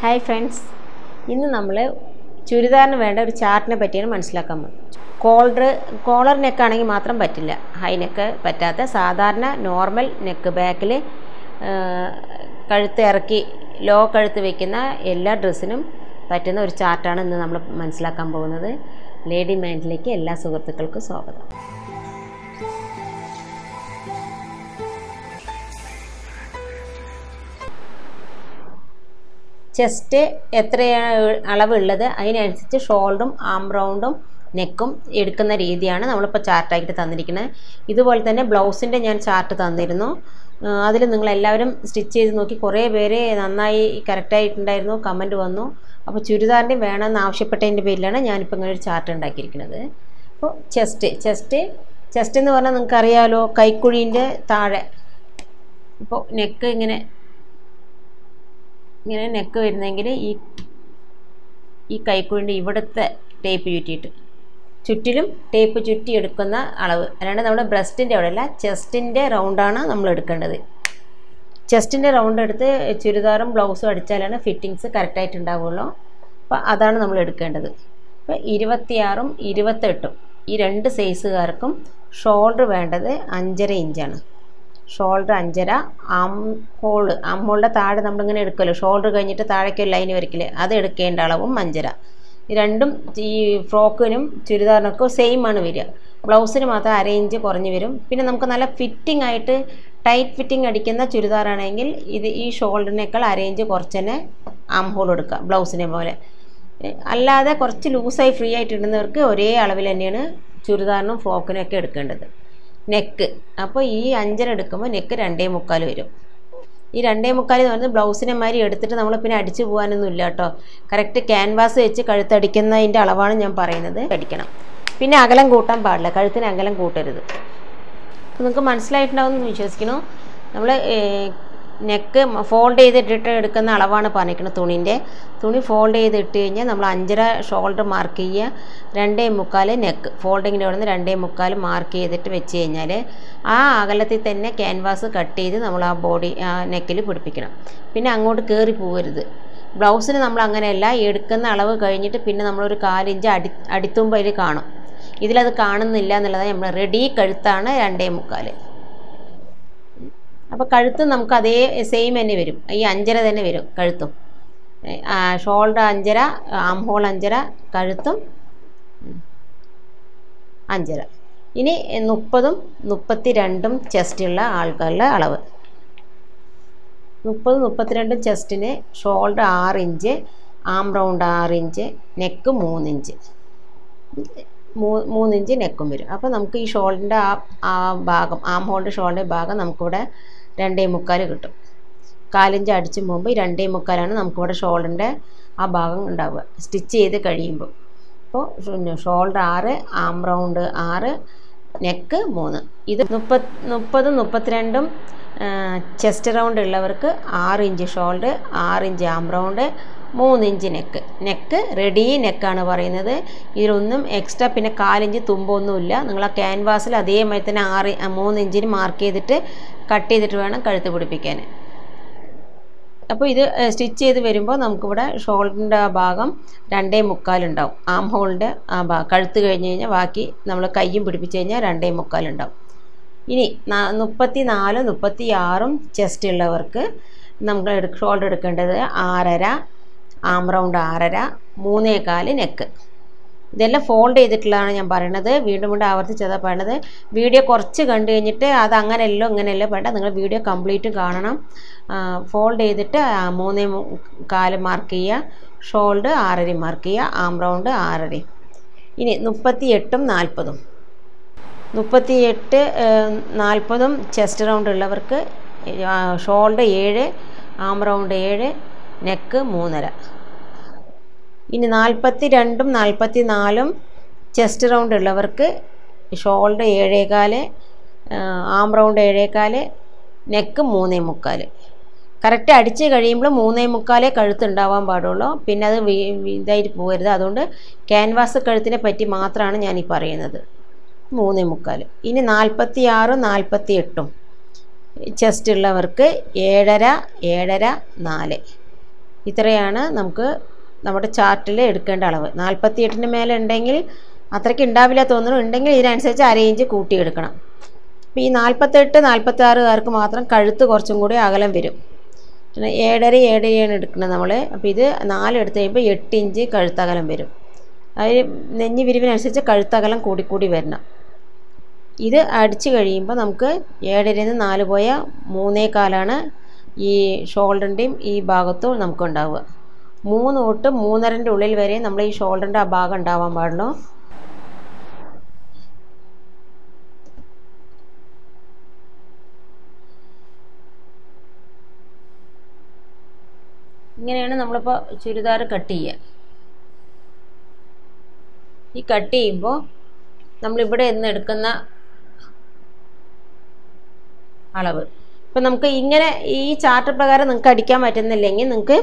Hi friends, ഇന്ന് നമ്മൾ ചുരിദാറിന് വേണ്ട ഒരു ചാർട്ടിനെ പറ്റിയാണ് മനസ്സിലാക്കാൻ പോകുന്നത്. കോളർ നെക്ക് ആണെങ്കിൽ മാത്രം പറ്റില്ല. ഹൈ നെക്ക് പറ്റാത്ത സാധാരണ നോർമൽ നെക്ക് ബാക്കിൽ കഴുത്ത് ഇറക്കി ലോ കഴുത്ത് വെക്കുന്ന എല്ലാ ഡ്രസ്സിനും പറ്റുന്ന ഒരു ചാർട്ടാണ് ഇന്ന് നമ്മൾ മനസ്സിലാക്കാൻ പോകുന്നത്. ലേഡി മൈൻഡിലേക്ക് എല്ലാ സുഹൃത്തുക്കൾക്കും സ്വാഗതം. ചെസ്റ്റ് എത്രയാണ് അളവുള്ളത് അതിനനുസരിച്ച് ഷോൾഡറും ആം റൗണ്ടും നെക്കും എടുക്കുന്ന രീതിയാണ് നമ്മളിപ്പോൾ ചാർട്ടായിട്ട് തന്നിരിക്കുന്നത്. ഇതുപോലെ തന്നെ ബ്ലൗസിൻ്റെ ഞാൻ ചാർട്ട് തന്നിരുന്നു. അതിൽ നിങ്ങളെല്ലാവരും സ്റ്റിച്ച് ചെയ്ത് നോക്കി കുറേ പേര് നന്നായി കറക്റ്റായിട്ടുണ്ടായിരുന്നു, കമൻറ്റ് വന്നു. അപ്പോൾ ചുരിദാറിൻ്റെ വേണമെന്ന് ആവശ്യപ്പെട്ടതിൻ്റെ പേരിലാണ് ഞാനിപ്പോൾ ഇങ്ങനെ ഒരു ചാർട്ട് ഉണ്ടാക്കിയിരിക്കുന്നത്. അപ്പോൾ ചെസ്റ്റ് എന്ന് പറഞ്ഞാൽ നിങ്ങൾക്കറിയാമല്ലോ, കൈക്കുഴീൻ്റെ താഴെ ഇപ്പോൾ നെക്ക് ഇങ്ങനെ നെക്ക് വരുന്നെങ്കിൽ ഈ കൈക്കുഴിൻ്റെ ഇവിടുത്തെ ടേപ്പ് ചുറ്റിയിട്ട് ചുറ്റിലും ടേപ്പ് ചുറ്റി എടുക്കുന്ന അളവ്, അല്ലാണ്ട് നമ്മുടെ ബ്രസ്റ്റിൻ്റെ അവിടെ അല്ല, ചെസ്റ്റിൻ്റെ റൗണ്ടാണ് നമ്മൾ എടുക്കേണ്ടത്. ചെസ്റ്റിൻ്റെ റൗണ്ട് എടുത്ത് ചുരിദാറും ബ്ലൗസും അടിച്ചാലാണ് ഫിറ്റിങ്സ് കറക്റ്റായിട്ട് ഉണ്ടാവുള്ളൂ. അപ്പോൾ അതാണ് നമ്മൾ എടുക്കേണ്ടത്. അപ്പോൾ 26ഉം 28ഉം ഈ രണ്ട് സൈസുകാർക്കും ഷോൾഡർ വേണ്ടത് 5.5 ഇഞ്ചാണ്. ഷോൾഡർ 5.5, ആം ഹോളിൻ്റെ താഴെ നമ്മളിങ്ങനെ എടുക്കുമല്ലോ, ഷോൾഡർ കഴിഞ്ഞിട്ട് താഴേക്ക് ഒരു ലൈൻ വരയ്ക്കില്ലേ, അത് എടുക്കേണ്ട അളവും 5.5. ഈ രണ്ടും ഈ ഫ്രോക്കിനും ചുരിദാറിനൊക്കെ സെയിം ആണ് വരിക. ബ്ലൗസിന് മാത്രം 1/2 ഇഞ്ച് കുറഞ്ഞ് വരും. പിന്നെ നമുക്ക് നല്ല ഫിറ്റിംഗ് ആയിട്ട് ടൈറ്റ് ഫിറ്റിംഗ് അടിക്കുന്ന ചുരിദാറാണെങ്കിൽ ഈ ഷോൾഡറിനേക്കാൾ 1/2 ഇഞ്ച് കുറച്ച് തന്നെ ആം ഹോൾ എടുക്കുക, ബ്ലൗസിനെ പോലെ. അല്ലാതെ കുറച്ച് ലൂസായി ഫ്രീ ആയിട്ട് ഇടുന്നവർക്ക് ഒരേ അളവിൽ തന്നെയാണ് ചുരിദാറിനും ഫ്രോക്കിനും ഒക്കെ എടുക്കേണ്ടത്. നെക്ക് അപ്പോൾ ഈ 5.5 എടുക്കുമ്പോൾ നെക്ക് 2.25 വരും. ഈ 2.25 എന്ന് പറയുന്നത് ബ്ലൗസിനെ മാതിരി എടുത്തിട്ട് നമ്മൾ പിന്നെ അടിച്ചു പോകാനൊന്നും ഇല്ല കേട്ടോ. കറക്റ്റ് ക്യാൻവാസ് വെച്ച് കഴുത്തടിക്കുന്നതിൻ്റെ അളവാണ് ഞാൻ പറയുന്നത്. അടിക്കണം. പിന്നെ അകലം കൂട്ടാൻ പാടില്ല, കഴുത്തിന് അകലം കൂട്ടരുത്. അപ്പോൾ നിങ്ങൾക്ക് മനസ്സിലായിട്ടുണ്ടാവുമെന്ന് വിശ്വസിക്കുന്നു. നമ്മൾ നെക്ക് ഫോൾഡ് ചെയ്തിട്ടിട്ട് എടുക്കുന്ന അളവാണ് പറഞ്ഞിരിക്കുന്നത്. തുണി ഫോൾഡ് ചെയ്തിട്ട് കഴിഞ്ഞാൽ നമ്മൾ 5.5 ഷോൾഡർ മാർക്ക് ചെയ്യുക, 2.25 നെക്ക് ഫോൾഡിങ്ങിൻ്റെ അവിടെ നിന്ന് 2.25 മാർക്ക് ചെയ്തിട്ട് വെച്ച് കഴിഞ്ഞാൽ ആ അകലത്തിൽ തന്നെ ക്യാൻവാസ് കട്ട് ചെയ്ത് നമ്മൾ ആ നെക്കിൽ പിടിപ്പിക്കണം. പിന്നെ അങ്ങോട്ട് കയറി പോകരുത്. ബ്ലൗസിന് നമ്മൾ അങ്ങനെയല്ല, എടുക്കുന്ന അളവ് കഴിഞ്ഞിട്ട് പിന്നെ നമ്മളൊരു 1/4 ഇഞ്ച് അടിത്തുമ്പോൾ അതിൽ കാണും. ഇതിലത് കാണുന്നില്ല എന്നുള്ളതാണ് നമ്മൾ റെഡി കഴുത്താണ് 2.25. അപ്പോൾ കഴുത്ത് നമുക്ക് അതേ സെയിം തന്നെ വരും, ഈ 5.5 തന്നെ വരും കഴുത്തും. ഷോൾഡർ 5.5, ആം ഹോൾ 5.5, കഴുത്തും 5.5. ഇനി 30ഉം 32ഉം ചെസ്റ്റുള്ള ആൾക്കാരുടെ അളവ്. 30ഉം 32ഉം ചെസ്റ്റിന് shoulder 6 inch, arm round 6 inch, neck 3 inch, 3 inch നെക്കും വരും. അപ്പോൾ നമുക്ക് ഈ ഷോൾഡറിൻ്റെ ആ ഭാഗം, ആം ഹോളിൻ്റെ ഷോൾഡറിൻ്റെ ഭാഗം നമുക്കിവിടെ 2.25 കിട്ടും. 1/4 ഇഞ്ച് അടിച്ചു പോകുമ്പോൾ ഈ 2.25 നമുക്കിവിടെ ഷോൾഡറിൻ്റെ ആ ഭാഗം ഉണ്ടാവുക സ്റ്റിച്ച് ചെയ്ത് കഴിയുമ്പോൾ. അപ്പോൾ ഷോൾഡർ 6, ആം റൗണ്ട് 6, നെക്ക് 3. ഇത് 30ഉം 32ഉം ചെസ്റ്റ് റൗണ്ട് ഉള്ളവർക്ക് 6 inch shoulder, 6 inch arm round, 3 inch neck ready നെക്കാണ് പറയുന്നത്. ഇതിലൊന്നും എക്സ്ട്രാ പിന്നെ 1/4 ഇഞ്ച് തുമ്പൊന്നുമില്ല. നിങ്ങൾ ആ ക്യാൻവാസിൽ അതേമാതിരി തന്നെ 3 ഇഞ്ചിന് മാർക്ക് ചെയ്തിട്ട് കട്ട് ചെയ്തിട്ട് വേണം കഴുത്ത് പിടിപ്പിക്കാൻ. അപ്പോൾ ഇത് സ്റ്റിച്ച് ചെയ്ത് വരുമ്പോൾ നമുക്കിവിടെ ഷോൾഡറിൻ്റെ ആ ഭാഗം 2.25 ഉണ്ടാവും. ആം ഹോളിൻ്റെ ആ ഭാഗം കഴുത്ത് കഴിഞ്ഞ് കഴിഞ്ഞാൽ ബാക്കി നമ്മൾ കയ്യും പിടിപ്പിച്ച് കഴിഞ്ഞാൽ 2.25 ഉണ്ടാവും. ഇനി 34ഉം 36ഉം ചെസ്റ്റ് ഉള്ളവർക്ക് നമ്മൾ ഷോൾഡർ എടുക്കേണ്ടത് 6.5, ആം റൗണ്ട് 6.5, 3.25 നെക്ക്. ഇതെല്ലാം ഫോൾഡ് ചെയ്തിട്ടുള്ളതാണ് ഞാൻ പറയണത്. വീണ്ടും ആവർത്തിച്ചതാണ് പറയണത്. വീഡിയോ കുറച്ച് കണ്ടു കഴിഞ്ഞിട്ട് അത് അങ്ങനെയല്ലോ വേണ്ട, നിങ്ങൾ വീഡിയോ കംപ്ലീറ്റ് കാണണം. ഫോൾഡ് ചെയ്തിട്ട് 3.25 മാർക്ക് ചെയ്യുക, ഷോൾഡർ 6.5 മാർക്ക് ചെയ്യുക, ആം റൗണ്ട് 6.5. ഇനി 38ഉം 40ഉം 40ഉം ചെസ്റ്റ് റൗണ്ട് ഉള്ളവർക്ക് ഷോൾഡർ 7, ആം റൗണ്ട് 7, നെക്ക് 3.5. ഇനി 42ഉം 44ഉം ചെസ്റ്റ് റൗണ്ട് ഉള്ളവർക്ക് ഷോൾഡർ 7.25, ആം റൗണ്ട് 7.25, നെക്ക് 3.25. കറക്റ്റ് അടിച്ച് കഴിയുമ്പോൾ 3.25 കഴുത്തുണ്ടാവാൻ പാടുള്ളൂ. പിന്നെ അത് ഇതായിട്ട് പോകരുത്. അതുകൊണ്ട് ക്യാൻവാസ് കഴുത്തിനെ പറ്റി മാത്രമാണ് ഞാനീ പറയുന്നത്. 3.25. ഇനി 46ഉം 48ഉം ചെസ്റ്റ് ഉള്ളവർക്ക് 7.5, 7.5, 4. ഇത്രയാണ് നമുക്ക് നമ്മുടെ ചാർട്ടിൽ എടുക്കേണ്ട അളവ്. 48-ന് മേലെ ഉണ്ടെങ്കിൽ അത്രയ്ക്ക് ഉണ്ടാവില്ല തോന്നുന്നു, ഉണ്ടെങ്കിൽ ഇതിനനുസരിച്ച് 1/2 ഇഞ്ച് കൂട്ടിയെടുക്കണം. അപ്പോൾ ഈ 48-46കാർക്ക് മാത്രം കഴുത്ത് കുറച്ചും കൂടി അകലം വരും. 7.5 എടുക്കുന്നത് നമ്മൾ. അപ്പോൾ ഇത് 4 എടുത്ത് കഴിയുമ്പോൾ 8 ഇഞ്ച് കഴുത്തകലം വരും. അതിൽ നെഞ്ഞ് വിരിവിനനുസരിച്ച് കഴുത്തകലം കൂടിക്കൂടി വരണം. ഇത് അടിച്ച് കഴിയുമ്പോൾ നമുക്ക് 7.5-ന് 4 പോയാൽ 3.25 ഈ ഷോൾഡറിൻ്റെയും ഈ ഭാഗത്തും നമുക്കുണ്ടാവുക. 3 തൊട്ട് 3.5ൻ്റെ ഉള്ളിൽ വരെ നമ്മൾ ഈ ഷോൾഡറിൻ്റെ ആ ഭാഗം ഉണ്ടാവാൻ പാടുള്ളൂ. ഇങ്ങനെയാണ് നമ്മളിപ്പോൾ ചുരിദാർ കട്ട് ചെയ്യുക. ഈ കട്ട് ചെയ്യുമ്പോൾ നമ്മളിവിടെ നിന്ന് എടുക്കുന്ന അളവ് ഇപ്പം നമുക്ക് ഇങ്ങനെ ഈ ചാർട്ട് പ്രകാരം നിങ്ങൾക്ക് അടിക്കാൻ പറ്റുന്നില്ലെങ്കിൽ നിങ്ങൾക്ക്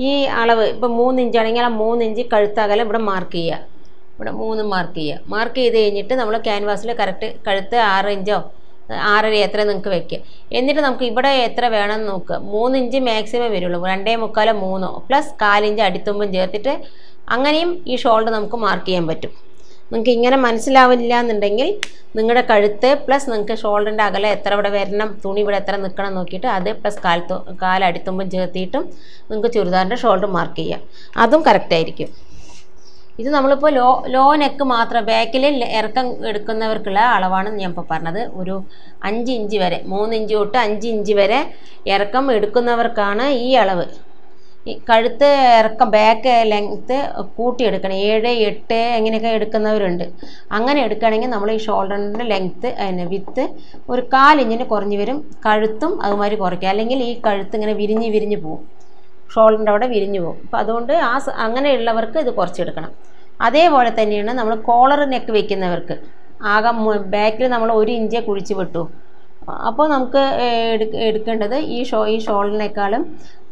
ഈ അളവ് ഇപ്പം 3 ഇഞ്ചാണെങ്കിൽ ആ 3 ഇഞ്ച് കഴുത്തകലം ഇവിടെ മാർക്ക് ചെയ്യുക. ഇവിടെ 3 മാർക്ക് ചെയ്യുക. മാർക്ക് ചെയ്ത് കഴിഞ്ഞിട്ട് നമ്മൾ ക്യാൻവാസിൽ കറക്റ്റ് കഴുത്ത് 6 ഇഞ്ചോ 6.5 എത്ര നിങ്ങൾക്ക് വെക്കുക. എന്നിട്ട് നമുക്ക് ഇവിടെ എത്ര വേണമെന്ന് നോക്കുക. 3 ഇഞ്ച് മാക്സിമം വരുള്ളൂ. 2.25 3 പ്ലസ് 1/4 ഇഞ്ച് അടിത്തുമ്പും ചേർത്തിട്ട് അങ്ങനെയും ഈ ഷോൾഡർ നമുക്ക് മാർക്ക് ചെയ്യാൻ പറ്റും. നിങ്ങൾക്ക് ഇങ്ങനെ മനസ്സിലാവില്ല എന്നുണ്ടെങ്കിൽ നിങ്ങളുടെ കഴുത്ത് പ്ലസ് നിങ്ങൾക്ക് ഷോൾഡറിൻ്റെ അകലം എത്ര ഇവിടെ വരണം, തുണി ഇവിടെ എത്ര നിൽക്കണം നോക്കിയിട്ട് അത് പ്ലസ് കാലടിത്തുമ്പം ചേർത്തിയിട്ടും നിങ്ങൾക്ക് ചുരിദാറിൻ്റെ ഷോൾഡർ മാർക്ക് ചെയ്യാം. അതും കറക്റ്റായിരിക്കും. ഇത് നമ്മളിപ്പോൾ ലോ നെക്ക് മാത്രം ബാക്കിൽ ഇറക്കം എടുക്കുന്നവർക്കുള്ള അളവാണ് ഞാൻ ഇപ്പോൾ പറഞ്ഞത്. ഒരു 5 ഇഞ്ച് വരെ 3 ഇഞ്ച് തൊട്ട് 5 ഇഞ്ച് വരെ ഇറക്കം എടുക്കുന്നവർക്കാണ് ഈ അളവ്. ഈ കഴുത്ത് ഇറക്കം ബാക്ക് ലെങ്ത്ത് കൂട്ടിയെടുക്കണം. 7, 8 എങ്ങനെയൊക്കെ എടുക്കുന്നവരുണ്ട്. അങ്ങനെ എടുക്കുകയാണെങ്കിൽ നമ്മൾ ഈ ഷോൾഡറിൻ്റെ ലെങ്ത്ത് വിത്ത് ഒരു 1/4 ഇഞ്ചിന് കുറഞ്ഞ് വരും. കഴുത്തും അതുമാതിരി കുറയ്ക്കുക. അല്ലെങ്കിൽ ഈ കഴുത്ത് ഇങ്ങനെ വിരിഞ്ഞ് പോകും, ഷോൾഡറിൻ്റെ അവിടെ വിരിഞ്ഞു പോകും. അപ്പോൾ അതുകൊണ്ട് അങ്ങനെയുള്ളവർക്ക് ഇത് കുറച്ചെടുക്കണം. അതേപോലെ തന്നെയാണ് നമ്മൾ കോളർ നെക്ക് വയ്ക്കുന്നവർക്ക്. ആകെ ബാക്കിൽ നമ്മൾ 1 ഇഞ്ചേ കുഴിച്ച് വിട്ടു. അപ്പോൾ നമുക്ക് എടുക്കേണ്ടത് ഈ ഷോൾഡറിനേക്കാളും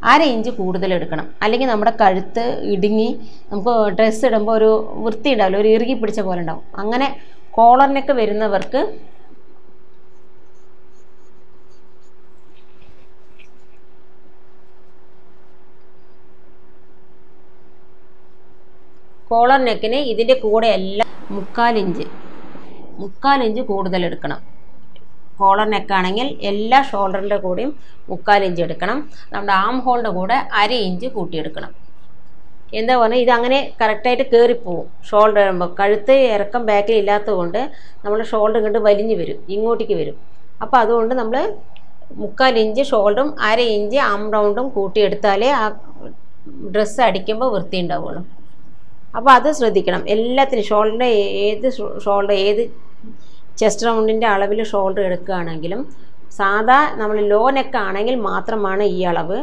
1/2 ഇഞ്ച് കൂടുതൽ എടുക്കണം. അല്ലെങ്കിൽ നമ്മുടെ കഴുത്ത് ഇടുങ്ങി നമുക്ക് ഡ്രസ്സ് ഇടുമ്പോൾ ഒരു വൃത്തി ഉണ്ടാവില്ല, ഒരു ഇറുകി പിടിച്ച പോലെ ഉണ്ടാവും. അങ്ങനെ കോളർ നെക്ക് വരുന്നവർക്ക് കോളർ നെക്കിന് ഇതിൻ്റെ കൂടെ എല്ലാം 3/4 ഇഞ്ച് കൂടുതൽ എടുക്കണം. കോളർ നെക്കാണെങ്കിൽ എല്ലാ ഷോൾഡറിൻ്റെ കൂടെയും 3/4 ഇഞ്ച് എടുക്കണം. നമ്മുടെ ആം ഹോളിൻ്റെ കൂടെ 1/2 ഇഞ്ച് കൂട്ടിയെടുക്കണം. എന്താ പറഞ്ഞാൽ ഇതങ്ങനെ കറക്റ്റായിട്ട് കയറിപ്പോവും. ഷോൾഡർ ഇടുമ്പോൾ കഴുത്ത് ഇറക്കം ബാക്കിൽ ഇല്ലാത്തത് കൊണ്ട് നമ്മൾ ഷോൾഡർ ഇങ്ങോട്ട് വലിഞ്ഞ് വരും, ഇങ്ങോട്ടേക്ക് വരും. അപ്പോൾ അതുകൊണ്ട് നമ്മൾ 3/4 ഇഞ്ച് ഷോൾഡറും 1/2 ഇഞ്ച് ആം റൗണ്ടും കൂട്ടിയെടുത്താലേ ആ ഡ്രസ്സ് അടിക്കുമ്പോൾ വൃത്തി ഉണ്ടാവുള്ളൂ. അപ്പോൾ അത് ശ്രദ്ധിക്കണം. എല്ലാത്തിനും ഷോൾഡർ ഏത് ചെസ്റ്റ് റൗണ്ടിൻ്റെ അളവിൽ ഷോൾഡർ എടുക്കുകയാണെങ്കിലും സാധാ നമ്മൾ ലോ നെക്കാണെങ്കിൽ മാത്രമാണ് ഈ അളവ്.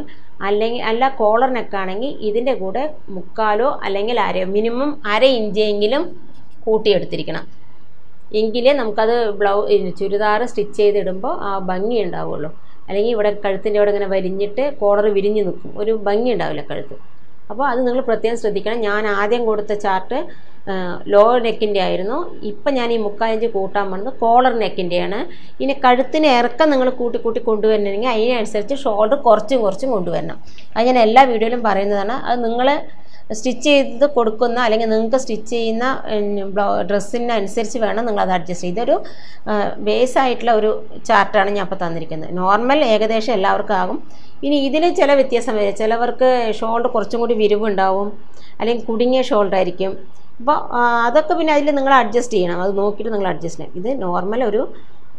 അല്ല കോളർ നെക്കാണെങ്കിൽ ഇതിൻ്റെ കൂടെ 3/4 അല്ലെങ്കിൽ 1/2 മിനിമം 1/2 ഇഞ്ചെങ്കിലും കൂട്ടിയെടുത്തിരിക്കണം. എങ്കിലേ നമുക്കത് ചുരിദാർ സ്റ്റിച്ച് ചെയ്തിടുമ്പോൾ ആ ഭംഗി ഉണ്ടാവുള്ളൂ. അല്ലെങ്കിൽ ഇവിടെ കഴുത്തിൻ്റെ അവിടെ ഇങ്ങനെ വലിഞ്ഞിട്ട് കോളർ വിരിഞ്ഞ് നിൽക്കും, ഒരു ഭംഗി ഉണ്ടാവില്ല കഴുത്ത്. അപ്പോൾ അത് നിങ്ങൾ പ്രത്യേകം ശ്രദ്ധിക്കണം. ഞാൻ ആദ്യം കൊടുത്ത ചാർട്ട് ലോ നെക്കിൻ്റെ ആയിരുന്നു. ഇപ്പം ഞാൻ ഈ 3/4 ഇഞ്ച് കൂട്ടാൻ പറഞ്ഞത് കോളർ നെക്കിൻ്റെയാണ്. ഇനി കഴുത്തിന് ഇറക്കം നിങ്ങൾ കൂട്ടി കൊണ്ടുവരണമെങ്കിൽ അതിനനുസരിച്ച് ഷോൾഡർ കുറച്ചും കൊണ്ടുവരണം. അത് ഞാൻ എല്ലാ വീഡിയോയിലും പറയുന്നതാണ്. അത് നിങ്ങൾ സ്റ്റിച്ച് ചെയ്ത് കൊടുക്കുന്ന അല്ലെങ്കിൽ നിങ്ങൾക്ക് സ്റ്റിച്ച് ചെയ്യുന്ന ഡ്രസ്സിനനുസരിച്ച് വേണം നിങ്ങളത് അഡ്ജസ്റ്റ് ചെയ്ത്. ഇതൊരു ബേസായിട്ടുള്ള ഒരു ചാർട്ടാണ് ഞാൻ ഇപ്പോൾ തന്നിരിക്കുന്നത്. നോർമൽ ഏകദേശം എല്ലാവർക്കും ആകും. ഇനി ഇതിന് ചില വ്യത്യാസം വരും. ചിലവർക്ക് ഷോൾഡർ കുറച്ചും കൂടി വിരിവുണ്ടാവും, അല്ലെങ്കിൽ കുടുങ്ങിയ ഷോൾഡർ ആയിരിക്കും. അപ്പോൾ അതൊക്കെ പിന്നെ അതിൽ നിങ്ങൾ അഡ്ജസ്റ്റ് ചെയ്യണം. അത് നോക്കിയിട്ട് നിങ്ങൾ അഡ്ജസ്റ്റ് ചെയ്യണം. ഇത് നോർമൽ ഒരു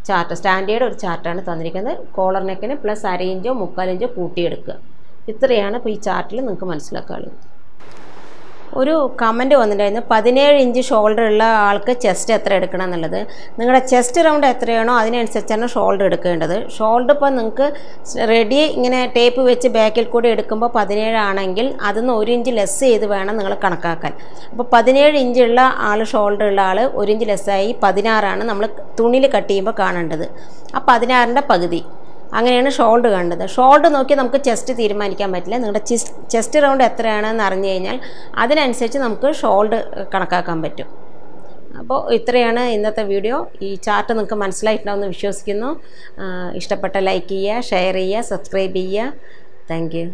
ചാർട്ട്, സ്റ്റാൻഡേർഡ് ഒരു ചാർട്ടാണ് തന്നിരിക്കുന്നത്. കോളർ നെക്കിന് പ്ലസ് 1/2 ഇഞ്ചോ 3/4 ഇഞ്ചോ കൂട്ടിയെടുക്കുക. ഇത്രയാണ് ഇപ്പോൾ ഈ ചാർട്ടിൽ നിങ്ങൾക്ക് മനസ്സിലാക്കാനുള്ളത്. ഒരു കമൻറ്റ് വന്നിട്ടുണ്ടായിരുന്നു 17 ഇഞ്ച് ഷോൾഡർ ഉള്ള ആൾക്ക് ചെസ്റ്റ് എത്ര എടുക്കണം എന്നുള്ളത്. നിങ്ങളുടെ ചെസ്റ്റ് റൗണ്ട് എത്രയാണോ അതിനനുസരിച്ചാണ് ഷോൾഡർ എടുക്കേണ്ടത്. ഷോൾഡർ ഇപ്പോൾ നിങ്ങൾക്ക് റെഡി ഇങ്ങനെ ടേപ്പ് വെച്ച് ബാക്കിൽ കൂടി എടുക്കുമ്പോൾ 17 ആണെങ്കിൽ അതിൽ 1 ഇഞ്ച് ലെസ് ചെയ്ത് വേണം നിങ്ങൾ കണക്കാക്കാൻ. അപ്പോൾ 17 ഇഞ്ചുള്ള ആൾ ഷോൾഡർ ഉള്ള ആൾ 1 ഇഞ്ച് ലെസ്സായി 16 നമ്മൾ തുണിയിൽ കട്ട് ചെയ്യുമ്പോൾ കാണേണ്ടത്. ആ 16ൻ്റെ പകുതി അങ്ങനെയാണ് ഷോൾഡർ കണ്ടത്. ഷോൾഡർ നോക്കി നമുക്ക് ചെസ്റ്റ് തീരുമാനിക്കാൻ പറ്റില്ല. നിങ്ങളുടെ ചെസ്റ്റ് റൗണ്ട് എത്രയാണെന്ന് അറിഞ്ഞു കഴിഞ്ഞാൽ അതിനനുസരിച്ച് നമുക്ക് ഷോൾഡർ കണക്കാക്കാൻ പറ്റും. അപ്പോൾ ഇത്രയാണ് ഇന്നത്തെ വീഡിയോ. ഈ ചാർട്ട് നിങ്ങൾക്ക് മനസ്സിലായിട്ടുണ്ടാവുമെന്ന് വിശ്വസിക്കുന്നു. ഇഷ്ടപ്പെട്ട ലൈക്ക് ചെയ്യുക, ഷെയർ ചെയ്യുക, സബ്സ്ക്രൈബ് ചെയ്യുക. Thank you.